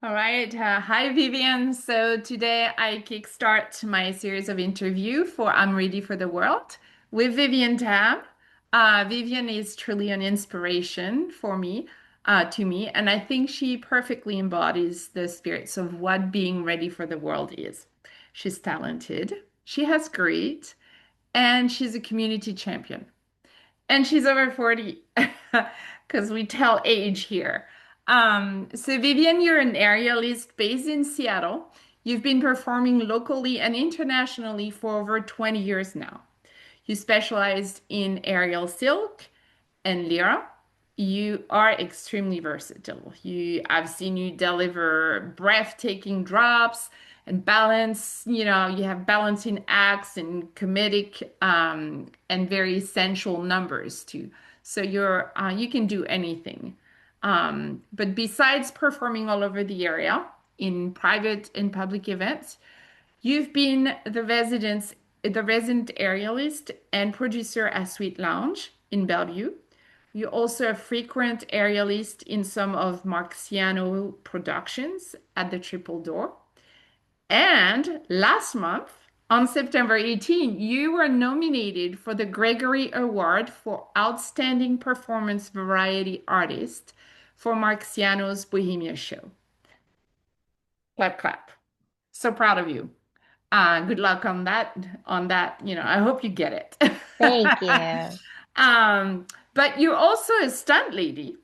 All right. Hi, Vivian. So today I kickstart my series of interview for I'm Ready for the World with Vivian Tam. Vivian is truly an inspiration for me, to me, and I think she perfectly embodies the spirits of what being ready for the world is. She's talented, she has grit, and she's a community champion. And she's over 40 because we tell age here. So Vivian, you're an aerialist based in Seattle. You've been performing locally and internationally for over 20 years now. You specialized in aerial silk and lyra. You are extremely versatile. I've seen you deliver breathtaking drops and balance. You have balancing acts and comedic and very sensual numbers too. So you can do anything. But besides performing all over the area in private and public events, you've been the resident aerialist and producer at Suite Lounge in Bellevue. You're also a frequent aerialist in some of Marciano productions at the Triple Door. And last month, on September 18, you were nominated for the Gregory Award for Outstanding Performance Variety Artist for Marciano's Bohemia Show. Clap, clap. So proud of you. Good luck on that. I hope you get it. Thank you. But you're also a stunt lady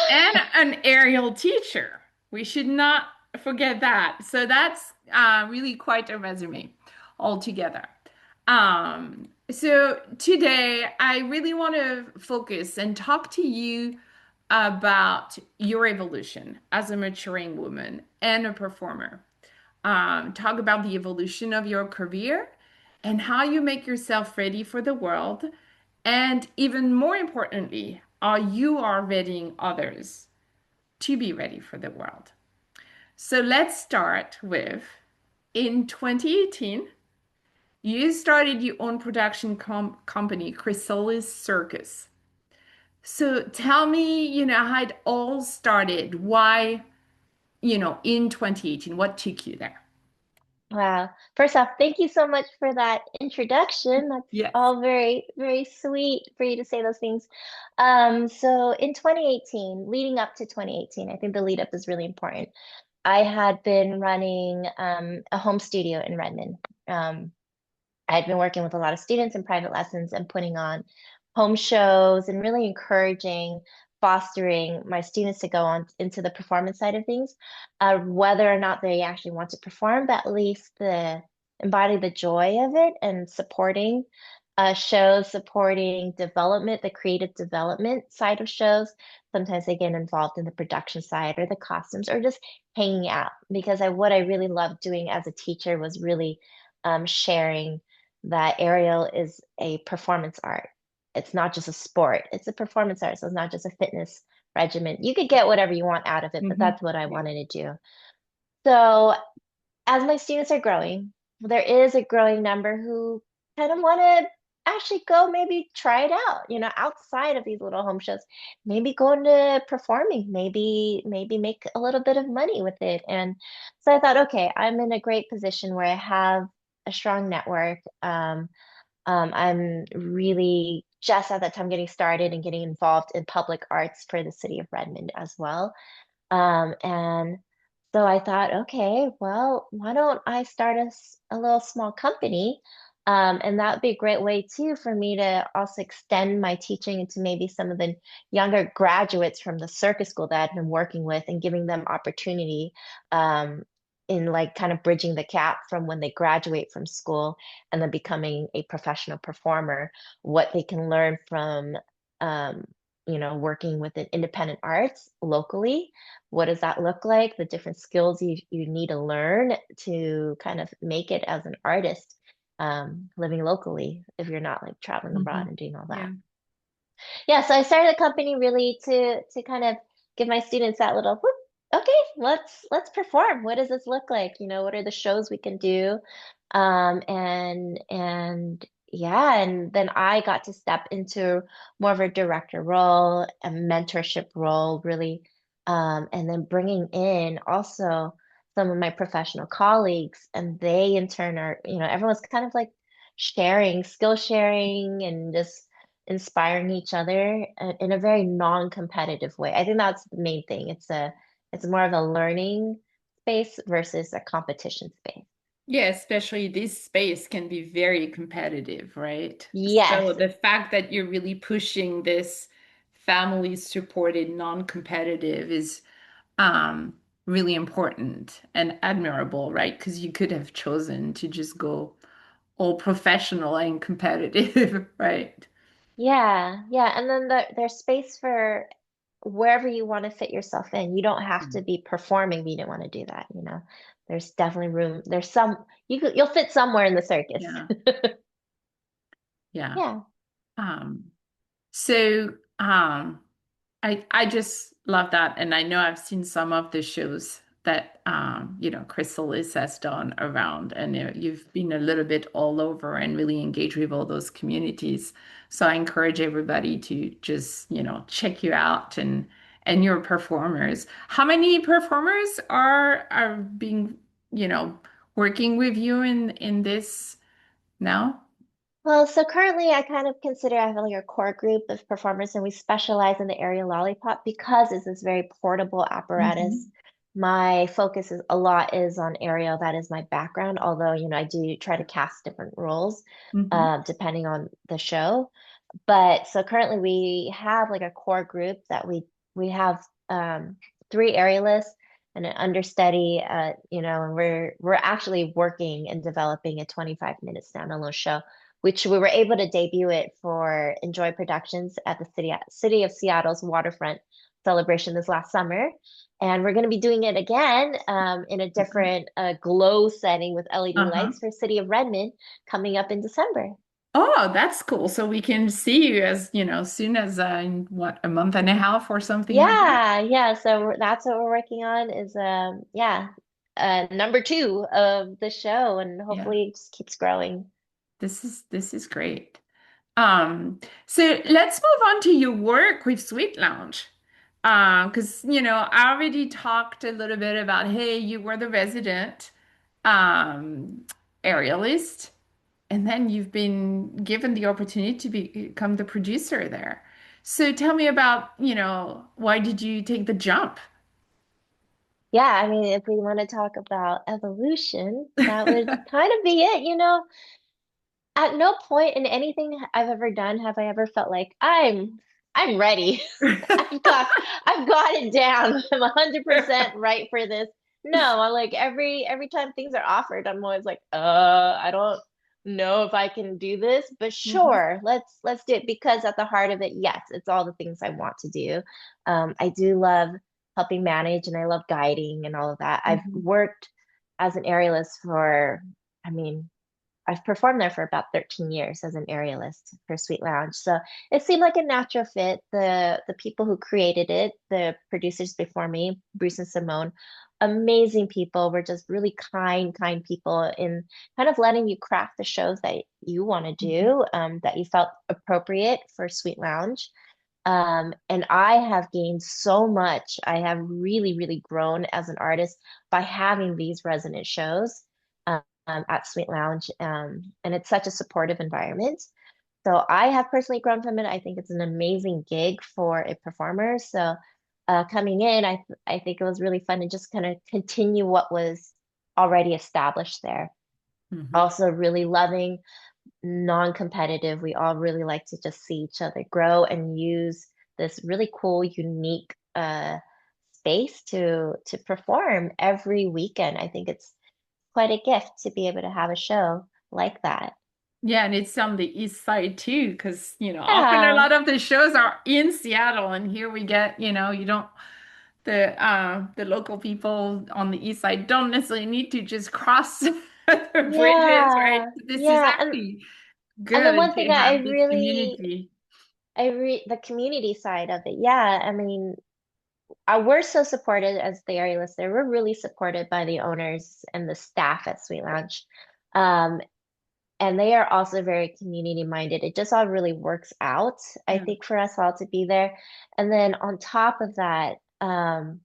and an aerial teacher. We should not forget that. So that's really quite a resume altogether. So today I really want to focus and talk to you about your evolution as a maturing woman and a performer. Talk about the evolution of your career and how you make yourself ready for the world. And even more importantly, how you are readying others to be ready for the world. So let's start with in 2018, you started your own production company, Chrysalis Circus. So tell me, how it all started. Why, in 2018, what took you there? Wow. First off, thank you so much for that introduction. That's Yes. all very, very sweet for you to say those things. So in 2018, leading up to 2018, I think the lead up is really important. I had been running a home studio in Redmond. Um, I had been working with a lot of students in private lessons and putting on home shows and really encouraging, fostering my students to go on into the performance side of things, whether or not they actually want to perform, but at least the embody the joy of it and supporting shows, supporting development, the creative development side of shows. Sometimes they get involved in the production side or the costumes or just hanging out because what I really loved doing as a teacher was really sharing that aerial is a performance art. It's not just a sport, it's a performance art. So it's not just a fitness regimen. You could get whatever you want out of it, but Hmm. that's what I Yeah. wanted to do. So as my students are growing, there is a growing number who kind of want to actually go maybe try it out, outside of these little home shows, maybe go into performing, maybe make a little bit of money with it. And so I thought, okay, I'm in a great position where I have a strong network. I'm really just at that time getting started and getting involved in public arts for the city of Redmond as well. And so I thought, okay, well, why don't I start a little small company? And that would be a great way too for me to also extend my teaching into maybe some of the younger graduates from the circus school that I've been working with and giving them opportunity in like kind of bridging the gap from when they graduate from school and then becoming a professional performer, what they can learn from um, working with an independent arts locally. What does that look like? The different skills you need to learn to kind of make it as an artist, living locally if you're not like traveling abroad Hmm. and doing all that. Yeah. Yeah, so I started a company really to kind of give my students that little whoop, okay, let's perform. What does this look like? What are the shows we can do? And yeah, and then I got to step into more of a director role, a mentorship role, really and then bringing in also some of my professional colleagues, and they in turn are, everyone's kind of like sharing, skill sharing, and just inspiring each other in a very non-competitive way. I think that's the main thing. It's more of a learning space versus a competition space. Yeah, especially this space can be very competitive, right? So Yes. the fact that you're really pushing this family supported non-competitive is really important and admirable, right? Because you could have chosen to just go all professional and competitive, right? Yeah, yeah. And then there's space for wherever you want to fit yourself in. You don't have to be performing if you don't want to do that. There's definitely room. There's some you'll fit somewhere in the circus. Yeah, yeah. Yeah. Um, so I just love that, and I know I've seen some of the shows that Chrysalis has done around, and you've been a little bit all over and really engaged with all those communities. So I encourage everybody to just check you out and your performers. How many performers are being you know working with you in this now? Well, so currently I kind of consider I have like a core group of performers and we specialize in the aerial lollipop because it's this very portable apparatus. Hmm. My focus is a lot is on aerial. That is my background, although, I do try to cast different roles Hmm. depending on the show. But so currently we have like a core group that we have three aerialists and an understudy, and we're actually working and developing a 25-minute standalone show, which we were able to debut it for Enjoy Productions at the City of Seattle's waterfront celebration this last summer. And we're going to be doing it again in a different glow setting with LED Uh-huh. lights for City of Redmond coming up in December. Oh, that's cool. So we can see you as, soon as in what, a month and a half or something like that. Yeah, yeah. So that's what we're working on is yeah, number two of the show, and Yeah. hopefully it just keeps growing. This is great. So let's move on to your work with Sweet Lounge. Because I already talked a little bit about, hey, you were the resident um aerialist, and then you've been given the opportunity to become the producer there. So tell me about, why did you take the jump? Yeah, I mean, if we want to talk about evolution, that would kind of be it, At no point in anything I've ever done have I ever felt like I'm ready. I've got I've got it down. I'm 100% right for this. No, I like every time things are offered, I'm always like, I don't know if I can do this, but Mhm. sure, let's do it because at the heart of it, yes, it's all the things I want to do. I do love helping manage and I love guiding and all of that. I've Mhm. worked as an aerialist for, I mean, I've performed there for about 13 years as an aerialist for Suite Lounge. So it seemed like a natural fit. The people who created it, the producers before me, Bruce and Simone, amazing people. Were just really kind people in kind of letting you craft the shows that you want to Mhm. do, that you felt appropriate for Suite Lounge. And I have gained so much. I have really, really grown as an artist by having these resonant shows at Sweet Lounge. And it's such a supportive environment. So I have personally grown from it. I think it's an amazing gig for a performer. So coming in, I think it was really fun to just kind of continue what was already established there. Mhm. Also, really loving non-competitive. We all really like to just see each other grow and use this really cool, unique space to perform every weekend. I think it's quite a gift to be able to have a show like that. Yeah, and it's on the east side too, because often a Yeah, lot of the shows are in Seattle, and here we get, you don't the local people on the east side don't necessarily need to just cross the bridges, right? yeah, This is yeah. actually And the good one thing to I have this really community. the community side of it, yeah. I mean, we're so supported as the area listener. We're really supported by the owners and the staff at Sweet Lounge. Um, and they are also very community minded. It just all really works out, I Yeah. think, for us all to be there. And then on top of that, Um,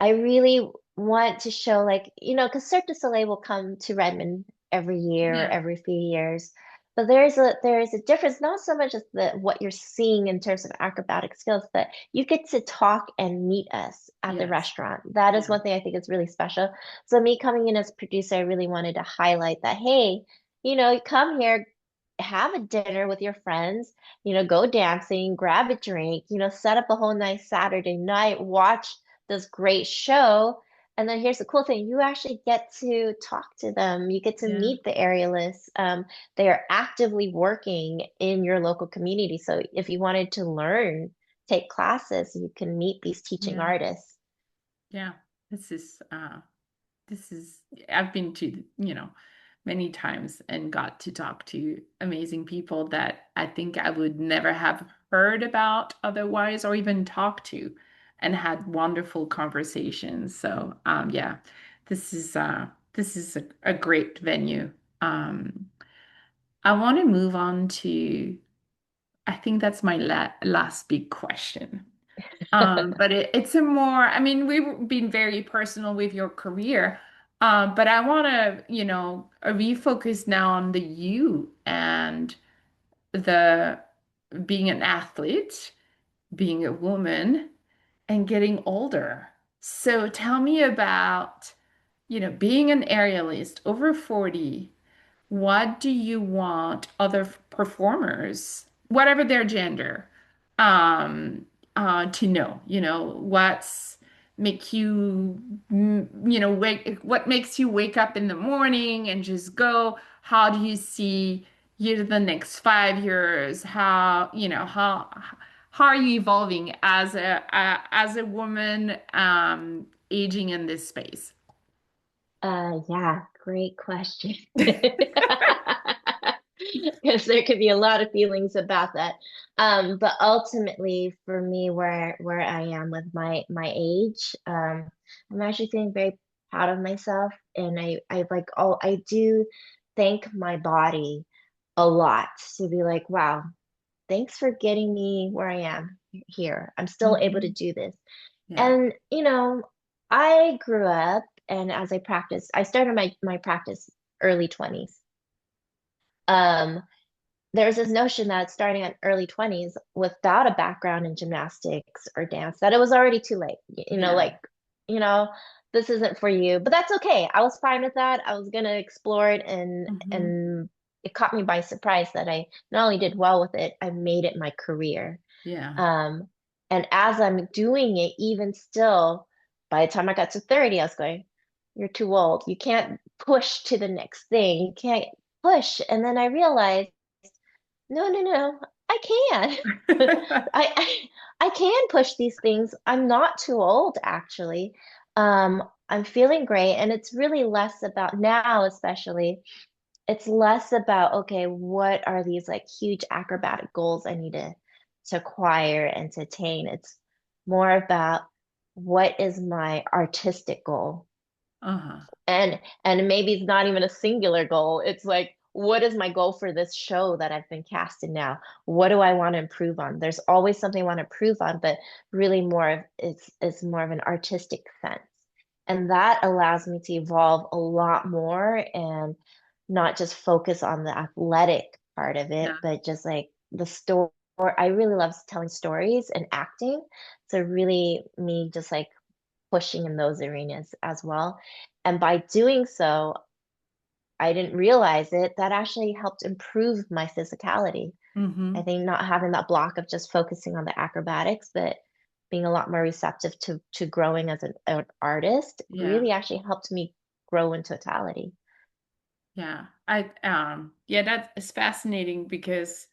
I really want to show like, because Cirque du Soleil will come to Redmond every year, Yeah. every few years. But there is a difference, not so much as the what you're seeing in terms of acrobatic skills, but you get to talk and meet us at the Yes. restaurant. That is Yeah. one thing I think is really special. So me coming in as producer, I really wanted to highlight that, hey, come here, have a dinner with your friends, go dancing, grab a drink, set up a whole nice Saturday night, watch this great show. And then here's the cool thing, you actually get to talk to them. You get to Yeah. meet the aerialists. They are actively working in your local community. So if you wanted to learn, take classes, you can meet these teaching Yeah. artists. Yeah. This is this is I've been to, many times and got to talk to amazing people that I think I would never have heard about otherwise or even talked to and had wonderful conversations. So, yeah, this is a great venue. I want to move on to I think that's my last big question. But it's a more, I mean, we've been very personal with your career, but I want to, refocus now on the you and the being an athlete, being a woman, and getting older. So tell me about, being an aerialist over 40. What do you want other performers, whatever their gender, um, to know? What's make you, what makes you wake up in the morning and just go? How do you see the next 5 years? How are you evolving as a woman, aging in this space? Yeah, great question. Because there could be a lot of feelings about that. But ultimately for me, where I am with my age, I'm actually feeling very proud of myself. And I like I do thank my body a lot to be like, wow, thanks for getting me where I am here. I'm still able to Mhm. do this. Yeah. And, I grew up and as I practiced, I started my practice early 20s. Um, there's this notion that starting at early 20s without a background in gymnastics or dance, that it was already too late. Yeah. Like, you know, this isn't for you. But that's okay. I was fine with that. I was gonna explore it Hmm. and it caught me by surprise that I not only did well with it, I made it my career. Yeah. Um, and as I'm doing it, even still, by the time I got to 30, I was going, you're too old. You can't push to the next thing. You can't push. And then I realized, no, no, no, I can. I can push these things. I'm not too old, actually. I'm feeling great. And it's really less about now, especially, it's less about, okay, what are these like huge acrobatic goals I need to acquire and to attain? It's more about what is my artistic goal? Uh-huh. And maybe it's not even a singular goal. It's like, what is my goal for this show that I've been casted now? What do I want to improve on? There's always something I want to improve on, but really more of it's more of an artistic sense. And that allows me to evolve a lot more and not just focus on the athletic part of it, Yeah. but just like the story. I really love telling stories and acting. So really me just like pushing in those arenas as well. And by doing so, I didn't realize it, that actually helped improve my physicality. I Hmm. think not having that block of just focusing on the acrobatics, but being a lot more receptive to growing as an artist Yeah. really actually helped me grow in totality. Yeah. Yeah, that is fascinating because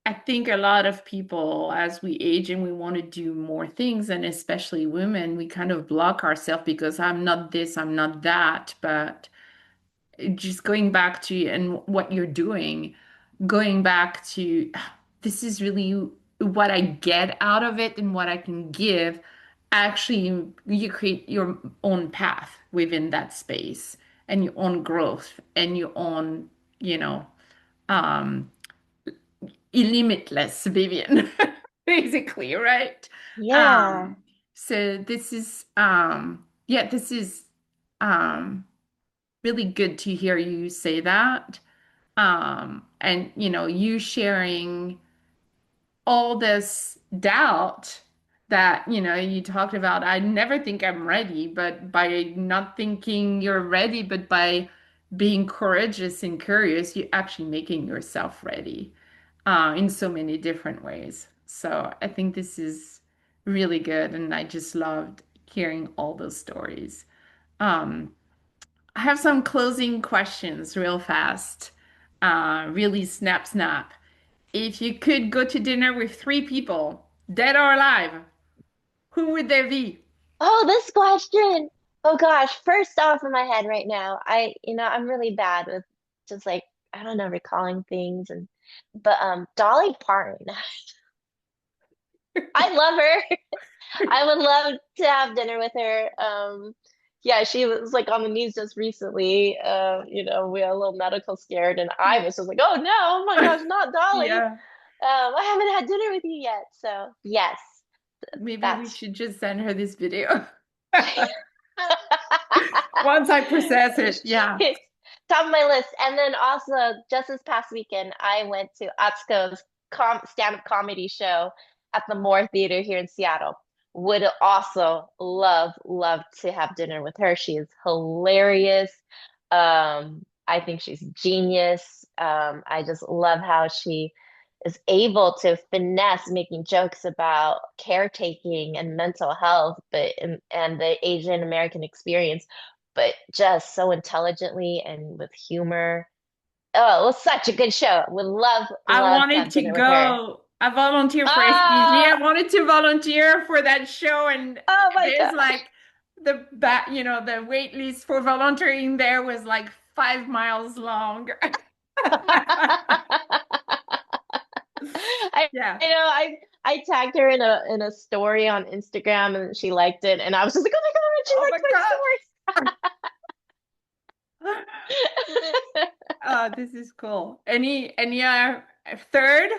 I think a lot of people, as we age and we want to do more things, and especially women, we kind of block ourselves because I'm not this, I'm not that. But just going back to and what you're doing, going back to this is really what I get out of it and what I can give. Actually, you create your own path within that space and your own growth and your own, you know, um, limitless Vivian, basically, right? Yeah. Um, so this is um really good to hear you say that. And you sharing all this doubt that, you talked about. I never think I'm ready, but by not thinking you're ready, but by being courageous and curious, you're actually making yourself ready in so many different ways. So I think this is really good, and I just loved hearing all those stories. Um, I have some closing questions real fast. Really snap, snap. If you could go to dinner with three people, dead or alive, who would they be? Oh, this question. Oh gosh, first off in my head right now, I'm really bad with just like, I don't know, recalling things but Dolly Parton. I love her. I would love to have dinner with her. Yeah, she was like on the news just recently. We had a little medical scared, and I was just like, oh no, oh my gosh, not Dolly. Yeah, I haven't had dinner with you yet. So yes, maybe we that's should just send her this video. Once I process it, yeah. it's top of my list. And then also, just this past weekend, I went to Atsuko's stand-up comedy show at the Moore Theater here in Seattle. Would also love to have dinner with her. She is hilarious. I think she's genius. I just love how she is able to finesse making jokes about caretaking and mental health, and the Asian American experience, but just so intelligently and with humor. Oh, it was such a good show. Would I love to wanted have to dinner with her. go. I volunteer for SDG. Ah, I wanted to volunteer for that show, and oh my there's gosh. like the wait list for volunteering there was like 5 miles long. I Yeah. I know I tagged her in a story on Instagram and she liked it and I was just like, oh my God, she Oh my liked God. my story. This is cool. Any third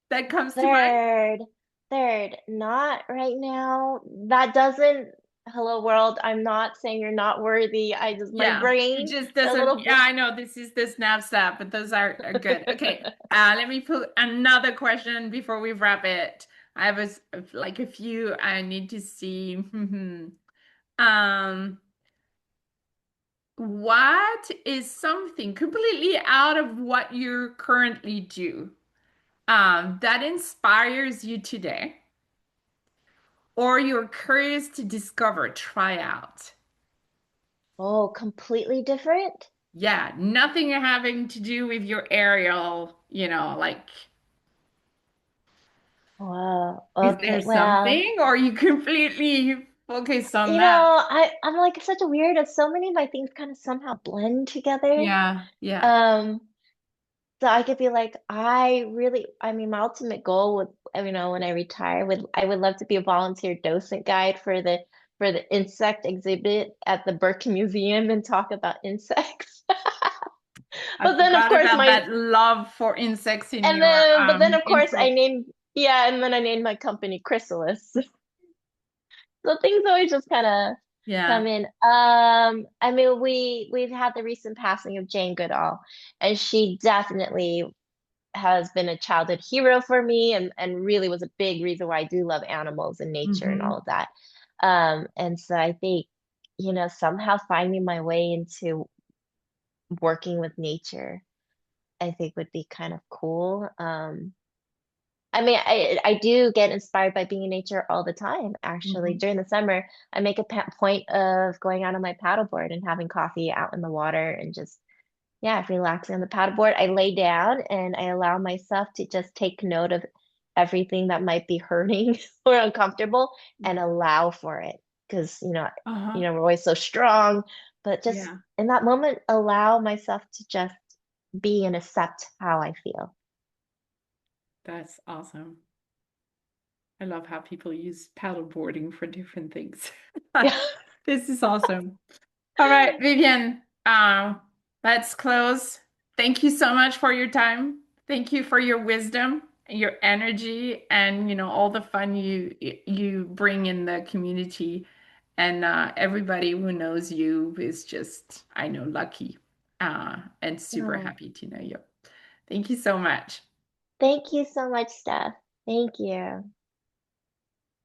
that comes to mind? Third, not right now. That doesn't, hello world. I'm not saying you're not worthy. My Yeah, it brain, just a doesn't. little. Yeah, I know this is the snap snap, but those are good. Okay, let me put another question before we wrap it. I have like a few I need to see. Um, what is something completely out of what you currently do, that inspires you today, or you're curious to discover, try out? Oh, completely different. Yeah, nothing having to do with your aerial, like, Whoa. is there Okay. Well, something, or you completely focus on that? I'm like such a weirdo. So many of my things kind of somehow blend together. Yeah, yeah. Um, So I could be like, I mean, my ultimate goal would, when I retire, I would love to be a volunteer docent guide for the insect exhibit at the Burke Museum and talk about insects. I But then of forgot course about that love for insects in your but then of course intro. and then I named my company Chrysalis. So things always just kind of Yeah. come in. I mean, we've had the recent passing of Jane Goodall, and she definitely has been a childhood hero for me and really was a big reason why I do love animals and nature and all Hmm. of that. And so I think, somehow finding my way into working with nature, I think would be kind of cool. I mean, I do get inspired by being in nature all the time, actually. Hmm. During the summer, I make a point of going out on my paddleboard and having coffee out in the water and just, yeah, relaxing on the paddleboard. I lay down and I allow myself to just take note of everything that might be hurting or uncomfortable and allow for it. Because, Uh-huh. we're always so strong, but just Yeah, in that moment, allow myself to just be and accept how I feel. that's awesome. I love how people use paddleboarding for different things. Yeah. This is awesome. All right, Vivian, let's close. Thank you so much for your time. Thank you for your wisdom. your energy and all the fun you bring in the community. And everybody who knows you is just, I know, lucky and super Oh, happy to know you. Thank you so much. thank you so much, Steph. Thank you.